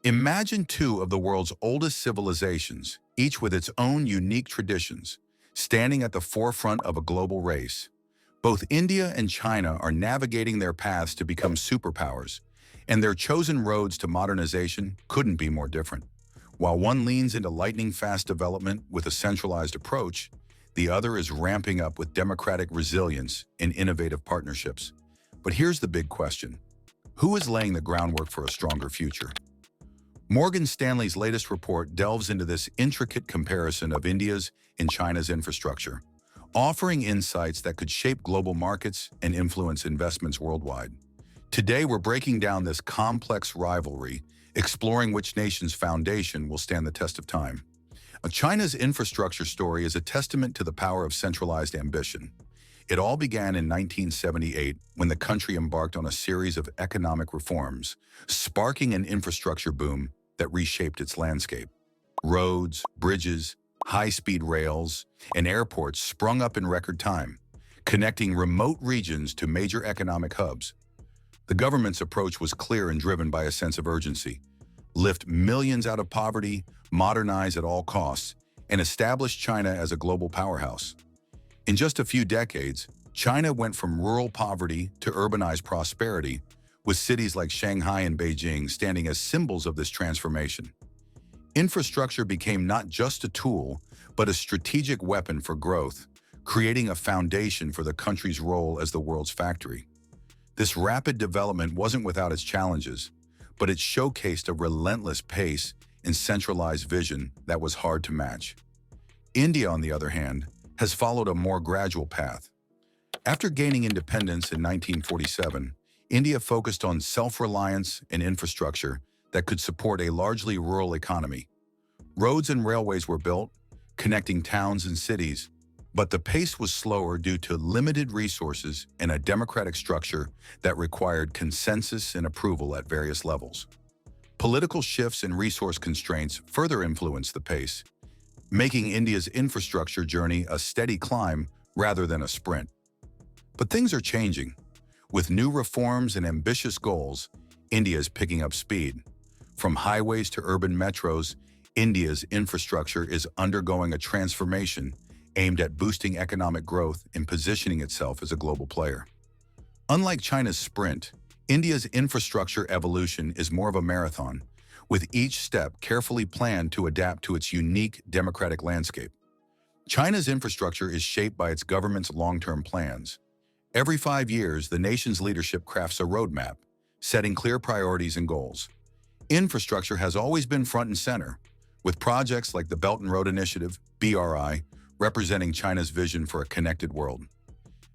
Imagine two of the world's oldest civilizations, each with its own unique traditions, standing at the forefront of a global race. Both India and China are navigating their paths to become superpowers, and their chosen roads to modernization couldn't be more different. While one leans into lightning-fast development with a centralized approach, the other is ramping up with democratic resilience and innovative partnerships. But here's the big question. Who is laying the groundwork for a stronger future? Morgan Stanley's latest report delves into this intricate comparison of India's and China's infrastructure, offering insights that could shape global markets and influence investments worldwide. Today, we're breaking down this complex rivalry, exploring which nation's foundation will stand the test of time. China's infrastructure story is a testament to the power of centralized ambition. It all began in 1978 when the country embarked on a series of economic reforms, sparking an infrastructure boom that reshaped its landscape. Roads, bridges, high-speed rails, and airports sprung up in record time, connecting remote regions to major economic hubs. The government's approach was clear and driven by a sense of urgency: lift millions out of poverty, modernize at all costs, and establish China as a global powerhouse. In just a few decades, China went from rural poverty to urbanized prosperity, with cities like Shanghai and Beijing standing as symbols of this transformation. Infrastructure became not just a tool, but a strategic weapon for growth, creating a foundation for the country's role as the world's factory. This rapid development wasn't without its challenges, but it showcased a relentless pace and centralized vision that was hard to match. India, on the other hand, has followed a more gradual path. After gaining independence in 1947, India focused on self-reliance and infrastructure that could support a largely rural economy. Roads and railways were built, connecting towns and cities, but the pace was slower due to limited resources and a democratic structure that required consensus and approval at various levels. Political shifts and resource constraints further influenced the pace, making India's infrastructure journey a steady climb rather than a sprint. But things are changing. With new reforms and ambitious goals, India is picking up speed. From highways to urban metros, India's infrastructure is undergoing a transformation aimed at boosting economic growth and positioning itself as a global player. Unlike China's sprint, India's infrastructure evolution is more of a marathon, with each step carefully planned to adapt to its unique democratic landscape. China's infrastructure is shaped by its government's long-term plans. Every 5 years, the nation's leadership crafts a roadmap, setting clear priorities and goals. Infrastructure has always been front and center, with projects like the Belt and Road Initiative, BRI, representing China's vision for a connected world.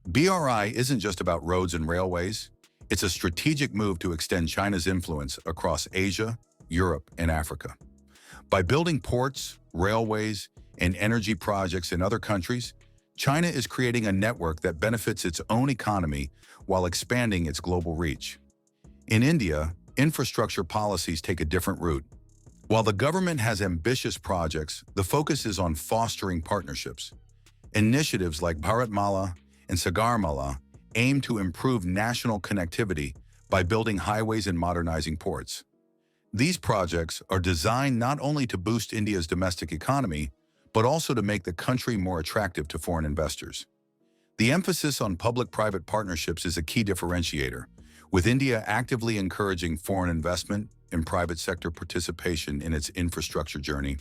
BRI isn't just about roads and railways. It's a strategic move to extend China's influence across Asia, Europe, and Africa. By building ports, railways, and energy projects in other countries, China is creating a network that benefits its own economy while expanding its global reach. In India, infrastructure policies take a different route. While the government has ambitious projects, the focus is on fostering partnerships. Initiatives like Bharatmala and Sagarmala aim to improve national connectivity by building highways and modernizing ports. These projects are designed not only to boost India's domestic economy, but also to make the country more attractive to foreign investors. The emphasis on public-private partnerships is a key differentiator, with India actively encouraging foreign investment and private sector participation in its infrastructure journey.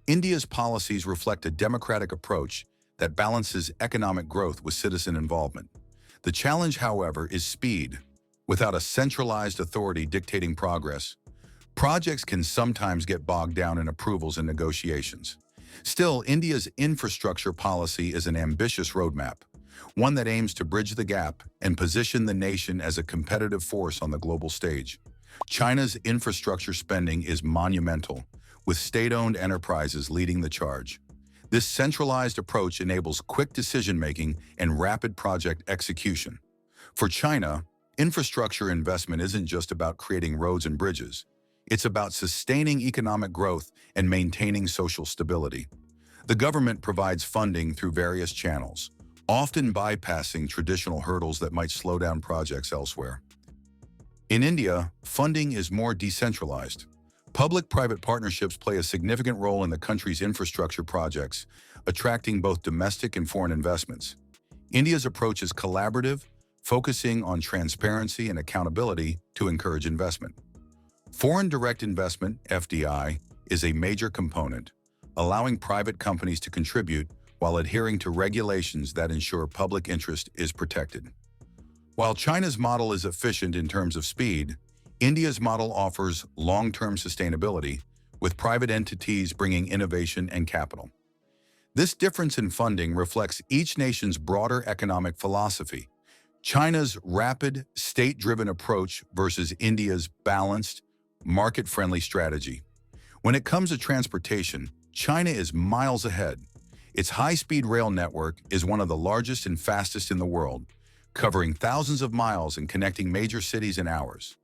India's policies reflect a democratic approach that balances economic growth with citizen involvement. The challenge, however, is speed. Without a centralized authority dictating progress, projects can sometimes get bogged down in approvals and negotiations. Still, India's infrastructure policy is an ambitious roadmap, one that aims to bridge the gap and position the nation as a competitive force on the global stage. China's infrastructure spending is monumental, with state-owned enterprises leading the charge. This centralized approach enables quick decision-making and rapid project execution. For China, infrastructure investment isn't just about creating roads and bridges. It's about sustaining economic growth and maintaining social stability. The government provides funding through various channels, often bypassing traditional hurdles that might slow down projects elsewhere. In India, funding is more decentralized. Public-private partnerships play a significant role in the country's infrastructure projects, attracting both domestic and foreign investments. India's approach is collaborative, focusing on transparency and accountability to encourage investment. Foreign direct investment, FDI, is a major component, allowing private companies to contribute while adhering to regulations that ensure public interest is protected. While China's model is efficient in terms of speed, India's model offers long-term sustainability, with private entities bringing innovation and capital. This difference in funding reflects each nation's broader economic philosophy. China's rapid, state-driven approach versus India's balanced, market-friendly strategy. When it comes to transportation, China is miles ahead. Its high-speed rail network is one of the largest and fastest in the world, covering thousands of miles and connecting major cities in hours.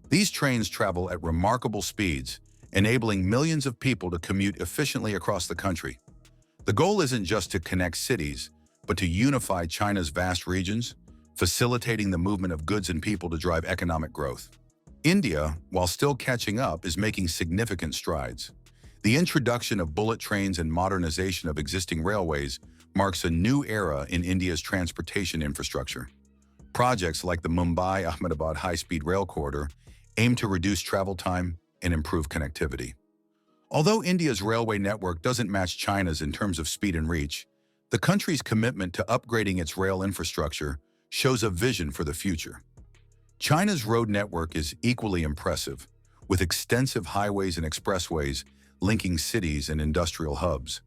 These trains travel at remarkable speeds, enabling millions of people to commute efficiently across the country. The goal isn't just to connect cities, but to unify China's vast regions, facilitating the movement of goods and people to drive economic growth. India, while still catching up, is making significant strides. The introduction of bullet trains and modernization of existing railways marks a new era in India's transportation infrastructure. Projects like the Mumbai-Ahmedabad high-speed rail corridor aim to reduce travel time and improve connectivity. Although India's railway network doesn't match China's in terms of speed and reach, the country's commitment to upgrading its rail infrastructure shows a vision for the future. China's road network is equally impressive, with extensive highways and expressways linking cities and industrial hubs.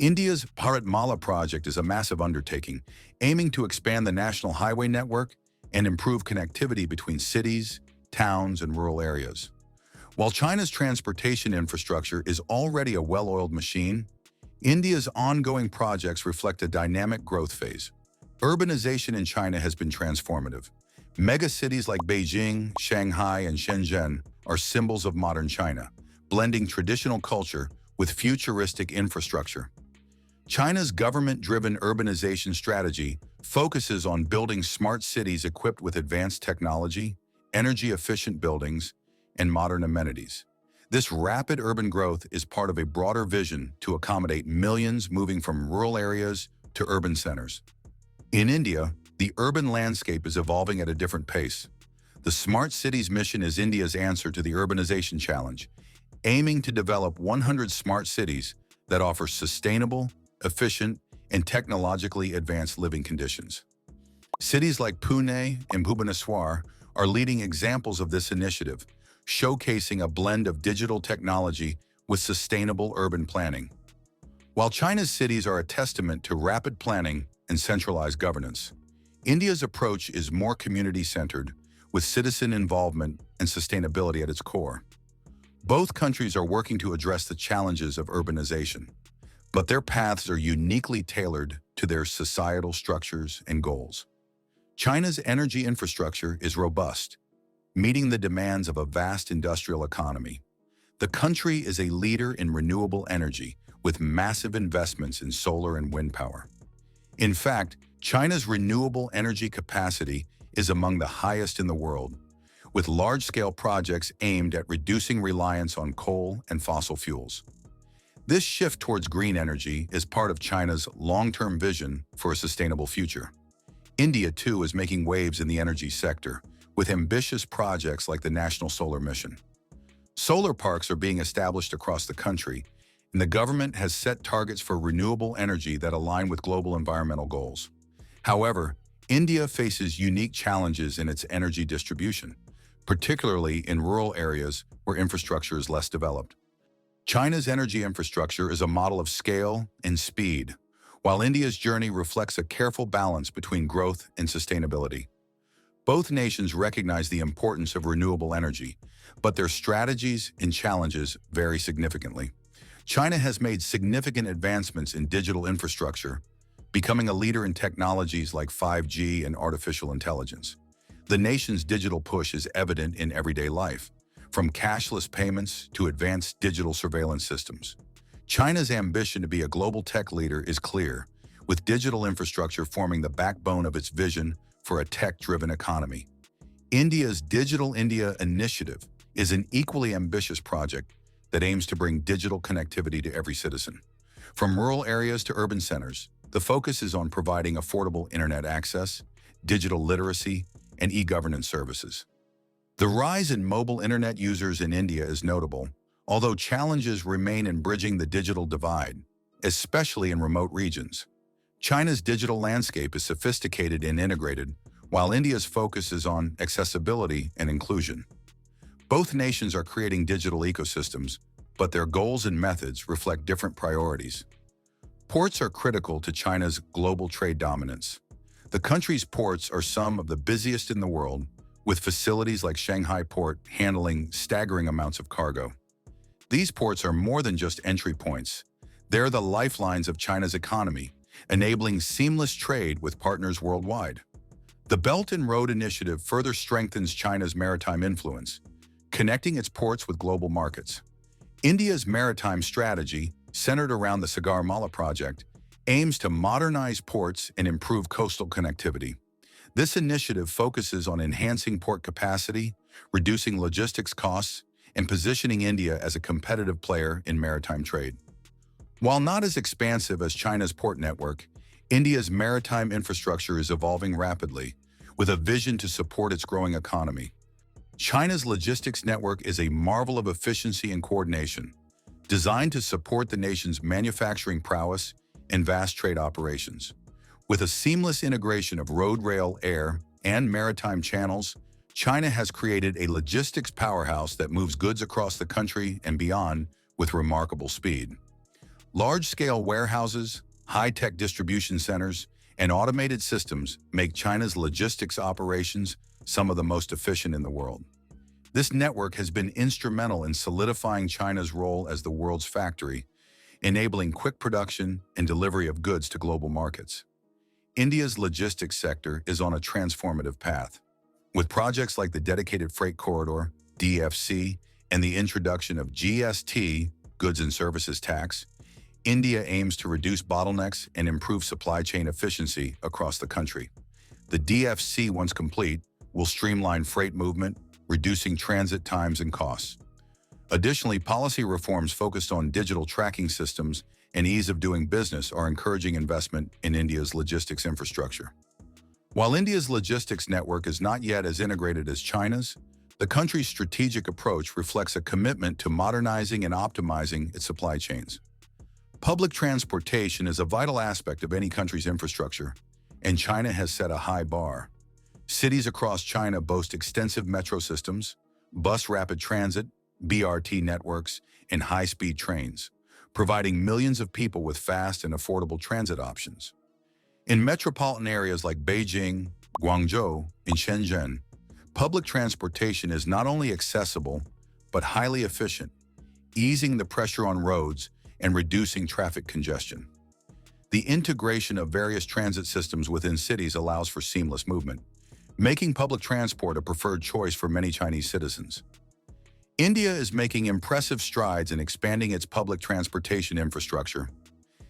India's Bharatmala project is a massive undertaking, aiming to expand the national highway network and improve connectivity between cities, towns, and rural areas. While China's transportation infrastructure is already a well-oiled machine, India's ongoing projects reflect a dynamic growth phase. Urbanization in China has been transformative. Megacities like Beijing, Shanghai, and Shenzhen are symbols of modern China, blending traditional culture with futuristic infrastructure. China's government-driven urbanization strategy focuses on building smart cities equipped with advanced technology, energy-efficient buildings, and modern amenities. This rapid urban growth is part of a broader vision to accommodate millions moving from rural areas to urban centers. In India, the urban landscape is evolving at a different pace. The Smart Cities mission is India's answer to the urbanization challenge, aiming to develop 100 smart cities that offer sustainable, efficient, and technologically advanced living conditions. Cities like Pune and Bhubaneswar are leading examples of this initiative, showcasing a blend of digital technology with sustainable urban planning. While China's cities are a testament to rapid planning and centralized governance, India's approach is more community-centered, with citizen involvement and sustainability at its core. Both countries are working to address the challenges of urbanization, but their paths are uniquely tailored to their societal structures and goals. China's energy infrastructure is robust, meeting the demands of a vast industrial economy. The country is a leader in renewable energy, with massive investments in solar and wind power. In fact, China's renewable energy capacity is among the highest in the world, with large-scale projects aimed at reducing reliance on coal and fossil fuels. This shift towards green energy is part of China's long-term vision for a sustainable future. India, too, is making waves in the energy sector, with ambitious projects like the National Solar Mission. Solar parks are being established across the country, and the government has set targets for renewable energy that align with global environmental goals. However, India faces unique challenges in its energy distribution, particularly in rural areas where infrastructure is less developed. China's energy infrastructure is a model of scale and speed, while India's journey reflects a careful balance between growth and sustainability. Both nations recognize the importance of renewable energy, but their strategies and challenges vary significantly. China has made significant advancements in digital infrastructure, becoming a leader in technologies like 5G and artificial intelligence. The nation's digital push is evident in everyday life, from cashless payments to advanced digital surveillance systems. China's ambition to be a global tech leader is clear, with digital infrastructure forming the backbone of its vision for a tech-driven economy. India's Digital India initiative is an equally ambitious project that aims to bring digital connectivity to every citizen. From rural areas to urban centers, the focus is on providing affordable internet access, digital literacy, and e-governance services. The rise in mobile internet users in India is notable, although challenges remain in bridging the digital divide, especially in remote regions. China's digital landscape is sophisticated and integrated, while India's focus is on accessibility and inclusion. Both nations are creating digital ecosystems, but their goals and methods reflect different priorities. Ports are critical to China's global trade dominance. The country's ports are some of the busiest in the world, with facilities like Shanghai Port handling staggering amounts of cargo. These ports are more than just entry points. They're the lifelines of China's economy, enabling seamless trade with partners worldwide. The Belt and Road Initiative further strengthens China's maritime influence, connecting its ports with global markets. India's maritime strategy, centered around the Sagarmala project, aims to modernize ports and improve coastal connectivity. This initiative focuses on enhancing port capacity, reducing logistics costs, and positioning India as a competitive player in maritime trade. While not as expansive as China's port network, India's maritime infrastructure is evolving rapidly, with a vision to support its growing economy. China's logistics network is a marvel of efficiency and coordination, designed to support the nation's manufacturing prowess and vast trade operations. With a seamless integration of road, rail, air, and maritime channels, China has created a logistics powerhouse that moves goods across the country and beyond with remarkable speed. Large-scale warehouses, high-tech distribution centers, and automated systems make China's logistics operations some of the most efficient in the world. This network has been instrumental in solidifying China's role as the world's factory, enabling quick production and delivery of goods to global markets. India's logistics sector is on a transformative path. With projects like the Dedicated Freight Corridor, DFC, and the introduction of GST, Goods and Services Tax, India aims to reduce bottlenecks and improve supply chain efficiency across the country. The DFC, once complete, will streamline freight movement, reducing transit times and costs. Additionally, policy reforms focused on digital tracking systems and ease of doing business are encouraging investment in India's logistics infrastructure. While India's logistics network is not yet as integrated as China's, the country's strategic approach reflects a commitment to modernizing and optimizing its supply chains. Public transportation is a vital aspect of any country's infrastructure, and China has set a high bar. Cities across China boast extensive metro systems, bus rapid transit, BRT networks, and high-speed trains, providing millions of people with fast and affordable transit options. In metropolitan areas like Beijing, Guangzhou, and Shenzhen, public transportation is not only accessible, but highly efficient, easing the pressure on roads and reducing traffic congestion. The integration of various transit systems within cities allows for seamless movement, making public transport a preferred choice for many Chinese citizens. India is making impressive strides in expanding its public transportation infrastructure.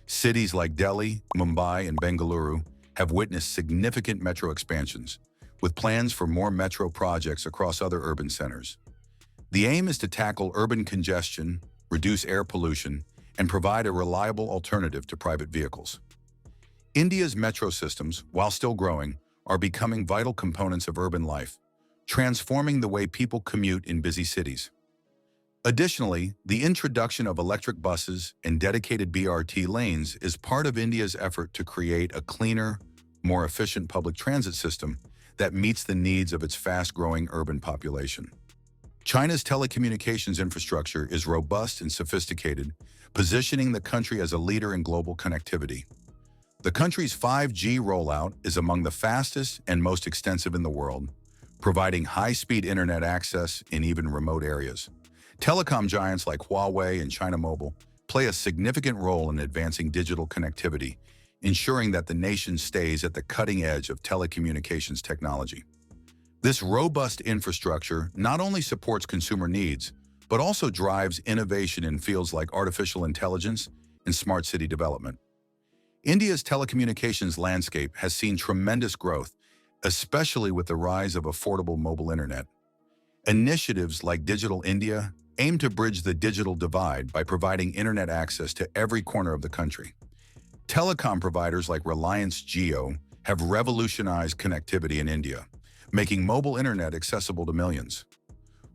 Cities like Delhi, Mumbai, and Bengaluru have witnessed significant metro expansions, with plans for more metro projects across other urban centers. The aim is to tackle urban congestion, reduce air pollution, and provide a reliable alternative to private vehicles. India's metro systems, while still growing, are becoming vital components of urban life, transforming the way people commute in busy cities. Additionally, the introduction of electric buses and dedicated BRT lanes is part of India's effort to create a cleaner, more efficient public transit system that meets the needs of its fast-growing urban population. China's telecommunications infrastructure is robust and sophisticated, positioning the country as a leader in global connectivity. The country's 5G rollout is among the fastest and most extensive in the world, providing high-speed internet access in even remote areas. Telecom giants like Huawei and China Mobile play a significant role in advancing digital connectivity, ensuring that the nation stays at the cutting edge of telecommunications technology. This robust infrastructure not only supports consumer needs, but also drives innovation in fields like artificial intelligence and smart city development. India's telecommunications landscape has seen tremendous growth, especially with the rise of affordable mobile internet. Initiatives like Digital India aim to bridge the digital divide by providing internet access to every corner of the country. Telecom providers like Reliance Jio have revolutionized connectivity in India, making mobile internet accessible to millions.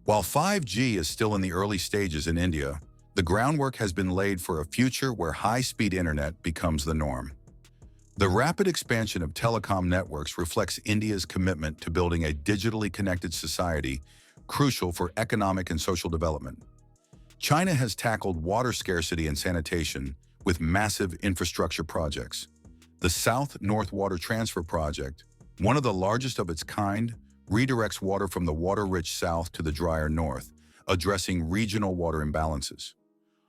While 5G is still in the early stages in India, the groundwork has been laid for a future where high-speed internet becomes the norm. The rapid expansion of telecom networks reflects India's commitment to building a digitally connected society, crucial for economic and social development. China has tackled water scarcity and sanitation with massive infrastructure projects. The South-North Water Transfer Project, one of the largest of its kind, redirects water from the water-rich south to the drier north, addressing regional water imbalances.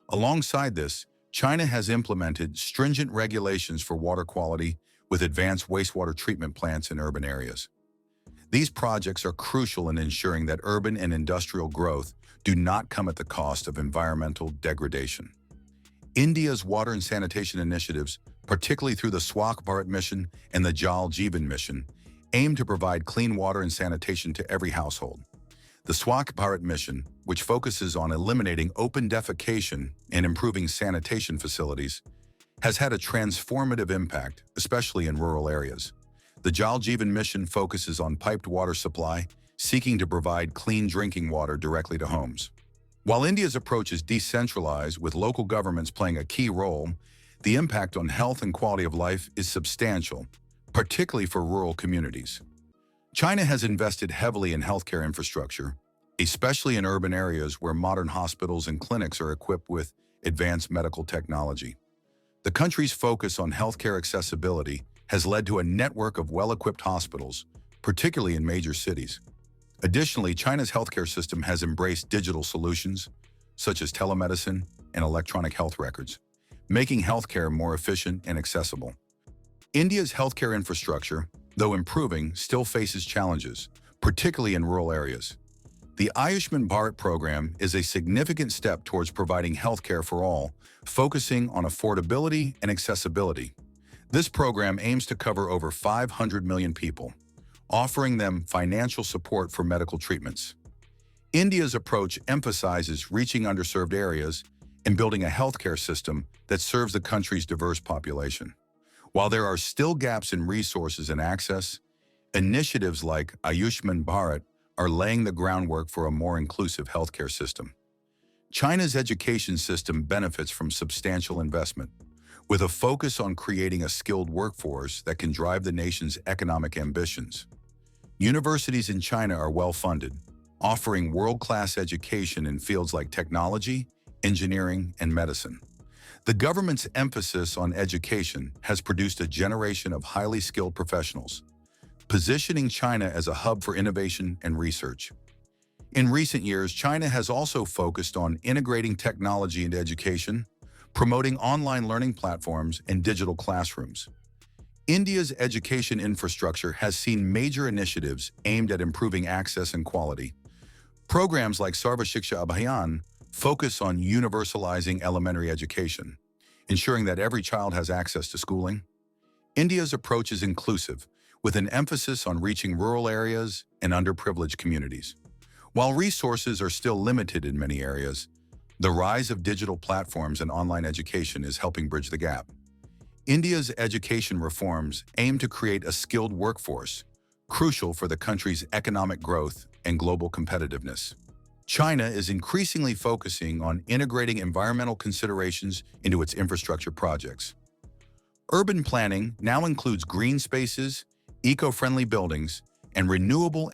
Alongside this, China has implemented stringent regulations for water quality with advanced wastewater treatment plants in urban areas. These projects are crucial in ensuring that urban and industrial growth do not come at the cost of environmental degradation. India's water and sanitation initiatives, particularly through the Swachh Bharat mission and the Jal Jeevan mission, aim to provide clean water and sanitation to every household. The Swachh Bharat mission, which focuses on eliminating open defecation and improving sanitation facilities, has had a transformative impact, especially in rural areas. The Jal Jeevan mission focuses on piped water supply, seeking to provide clean drinking water directly to homes. While India's approach is decentralized, with local governments playing a key role, the impact on health and quality of life is substantial, particularly for rural communities. China has invested heavily in healthcare infrastructure, especially in urban areas where modern hospitals and clinics are equipped with advanced medical technology. The country's focus on healthcare accessibility has led to a network of well-equipped hospitals, particularly in major cities. Additionally, China's healthcare system has embraced digital solutions, such as telemedicine and electronic health records, making healthcare more efficient and accessible. India's healthcare infrastructure, though improving, still faces challenges, particularly in rural areas. The Ayushman Bharat program is a significant step towards providing healthcare for all, focusing on affordability and accessibility. This program aims to cover over 500 million people, offering them financial support for medical treatments. India's approach emphasizes reaching underserved areas and building a healthcare system that serves the country's diverse population. While there are still gaps in resources and access, initiatives like Ayushman Bharat are laying the groundwork for a more inclusive healthcare system. China's education system benefits from substantial investment, with a focus on creating a skilled workforce that can drive the nation's economic ambitions. Universities in China are well-funded, offering world-class education in fields like technology, engineering, and medicine. The government's emphasis on education has produced a generation of highly skilled professionals, positioning China as a hub for innovation and research. In recent years, China has also focused on integrating technology into education, promoting online learning platforms and digital classrooms. India's education infrastructure has seen major initiatives aimed at improving access and quality. Programs like Sarva Shiksha Abhiyan focus on universalizing elementary education, ensuring that every child has access to schooling. India's approach is inclusive, with an emphasis on reaching rural areas and underprivileged communities. While resources are still limited in many areas, the rise of digital platforms and online education is helping bridge the gap. India's education reforms aim to create a skilled workforce, crucial for the country's economic growth and global competitiveness. China is increasingly focusing on integrating environmental considerations into its infrastructure projects. Urban planning now includes green spaces, eco-friendly buildings, and renewable